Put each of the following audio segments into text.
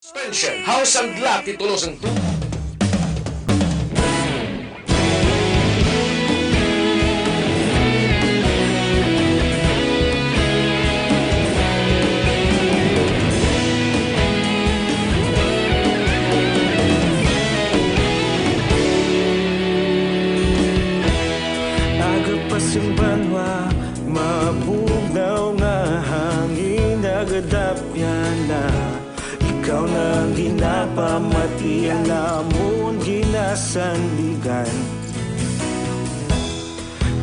Suspension, House ang Gla, titulos ang tubo. Agapasang banwa, mabugnaw nga hangin nagadapya na. Ikaw na ginapamatian namon ginasandigan.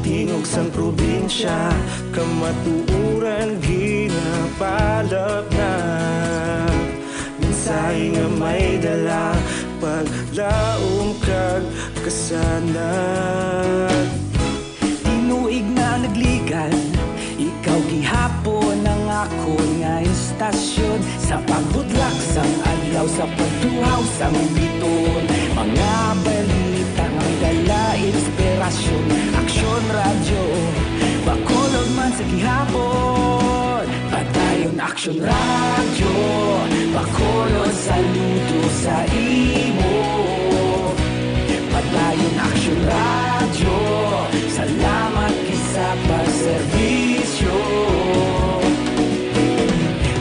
Tingog sang probinsya, kamatuuran ginapalap na. Minsay nga may dala, paglaom kag kasanag. Tinuig na nagligan, ikaw gihapon ang ako nga istasyon. Sa pagbudlak sang adlaw, sa pagtuhaw sang biton. Mga balita nga dala inspirasyon. Aksyon radyo, bakulog man sa gihapon. Padayon aksyon radyo, bakulog saludo sa imo. Padayon aksyon radyo, salamat kisa pagserbisyo.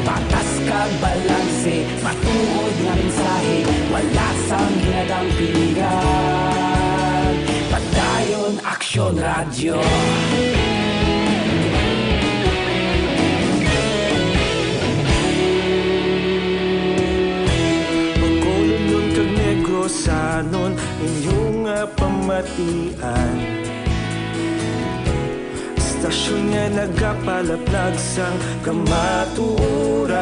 Patas kag balanse, matuod nga mensahe, wala sang ginadang piligan. Padayon aksyon radyo. Pagkulunod kag negosanon, inyong pamatian. Istasyon nga nagapalaplag sang kamatuuran.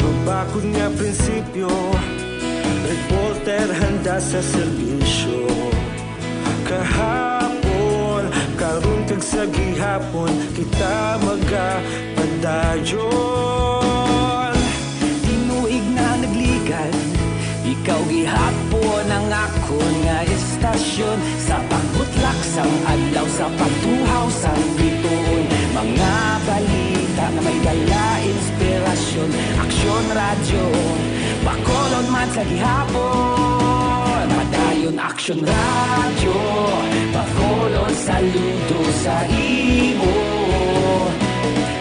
Mabakod nga prinsipyo, reporter handa sa serbisyo. Kahapon, karon kag sa gihapon, kita magapadayon. Tinuig na nagligan, ikaw gihapon ang ako nga istasyon. Sa pagbutlak sang adlaw, sa pagtuhaw sang biton. Mga balita na may dala inspirasyon. Aksyon radyo, bakolon man sa gihapon. Padayon aksyon radyo, bakolon saludo sa imo.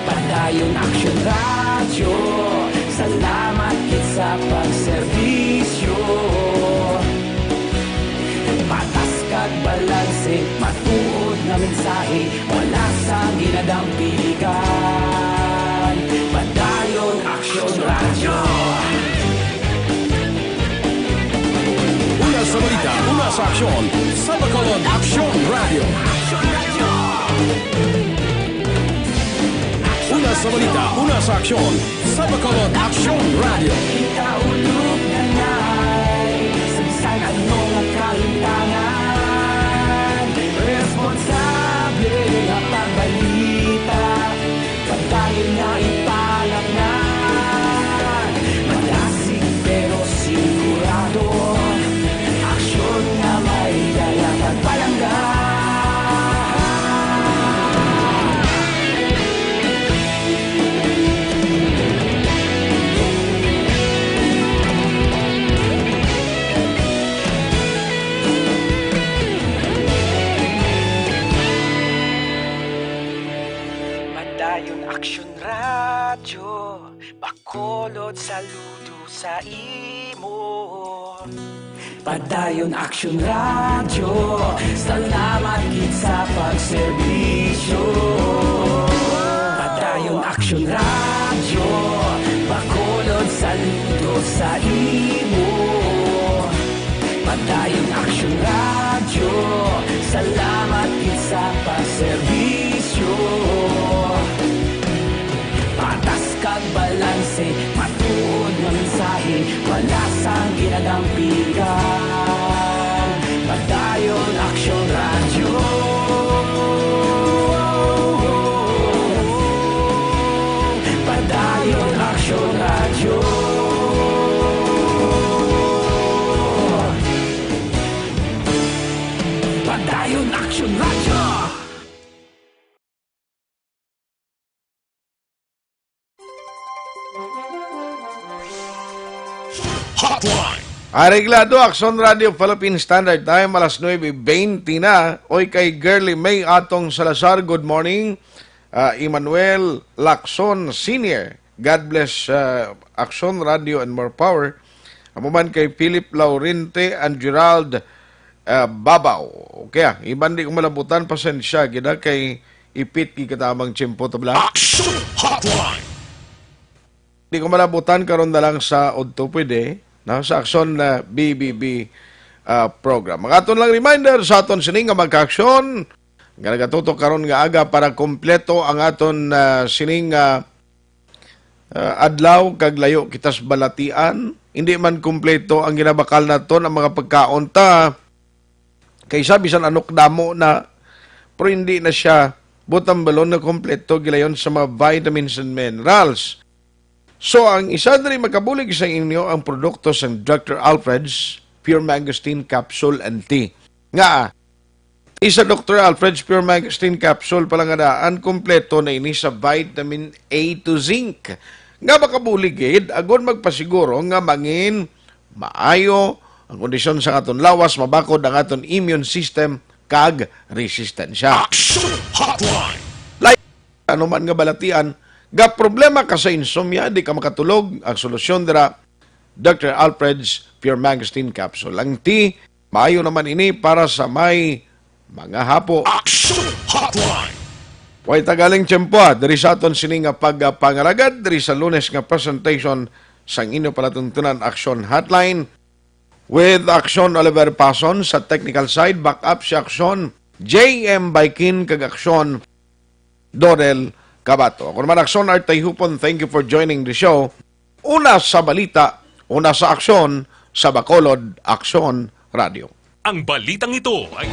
Padayon aksyon radyo, salamat sa pagserbisyo. Patas kag balanse, matuod na mensahe, wala sa ginadang piligan. Padayon aksyon radyo. Una sa balita, una sa aksyon, sa Bacolod Aksyon Radio. Una sa balita, una sa aksyon, sa Bacolod Aksyon Radio. Ikaulog na na'y sansan anong ang kalintangan. Responsable ang pagbalita, pagkain na ipalak na. Malasig pero sigurado, aksyon na may dala pagpalanggan. Padayon aksyon radyo, bakolod saludo sa imo. Padayon aksyon radyo, salamat gid sa pagserbisyo. Padayon aksyon radyo, bakolod saludo sa imo. Padayon aksyon radyo, salamat gid sa pagserbisyo. Patas kag balanse, matuod nga mensahe, wala sang ginadang piligan. Padayon aksyon radyo. Padayon aksyon radyo. Padayon aksyon radyo. Hotline. Areglado, Akson Radio Philippine Standard Time, alas 9:20 na. Oy kay Girly May Atong Salazar, good morning. Emmanuel Lacson Sr., God bless Akson Radio and more power. Amuman kay Philip Laurente and Gerald Babaw. Okay, iban di ko malabutan, pasensya. Gina kay ipit katamang tiyempo tabla. Action Hotline. Di ko malabutan karon na lang sa Odto pwede, na sa Akson na BBB program. Mga aton lang reminder sa aton sining nga magka-aksyon. Nga nagatutok karon nga aga para kompleto ang aton sining adlaw kag layo kitas balatian. Hindi man kompleto ang ginabakal naton ang mga pagkaon ta. Kaysa bisan anok damo na pero hindi na siya butang balon na kompleto gilayon sa mga vitamins and minerals. So, ang isa na rin makabulig sa inyo ang produkto sa Dr. Alfred's Pure Mangosteen Capsule and Tea. Nga, isa Dr. Alfred's Pure Mangosteen Capsule pala nga daan, kompleto na ini sa vitamin A to zinc. Nga makabulig, agon magpasiguro nga mangin, maayo, ang kondisyon sa aton lawas, mabakod ang aton immune system, kag resistensya. Action Hotline. Like, ano man nga balatian, ga problema ka sa insomnia, di ka makatulog, ang solusyon dira, Dr. Alfred's Pure Mangosteen Capsule. Ang tea, maayo naman ini para sa may mga hapo. Action Hotline. Way tagaling tiyempo, diri sa aton sining nga pagpangaragad, diri sa Lunes nga presentation sa inyo palatuntunan Action Hotline with Action Oliver Pason sa technical side, backup si Action JM Baikin kag Action Dorel Kabato. Ako naman Action Art Tayhupon, thank you for joining the show. Una sa balita, una sa aksyon, sa Bacolod Action Radio. Ang balitang ito ay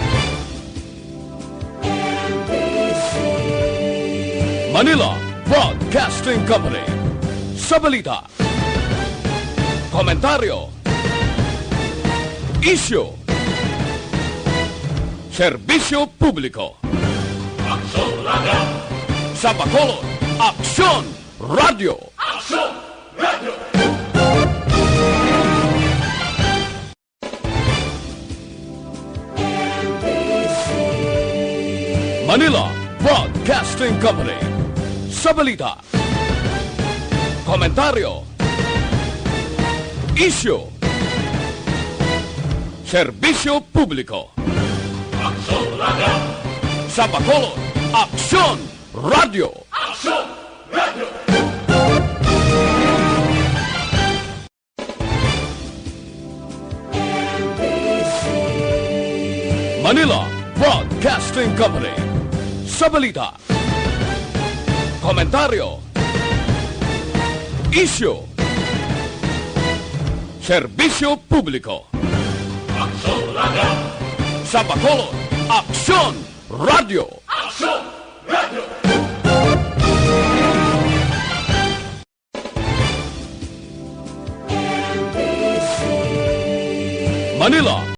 Manila Broadcasting Company. Sa balita, komentaryo, isyu, serbisyo publiko. Sa Bacolod, Aksyon Radio. Manila Broadcasting Company. Sa balita, komentaryo, isyu, serbisyo publiko. Sa Bacolod, Aksyon Radio. Manila Broadcasting Company. Sa balita, komentaryo, isyu, serbisyo publiko. Sa Bacolod, Aksyon Radio.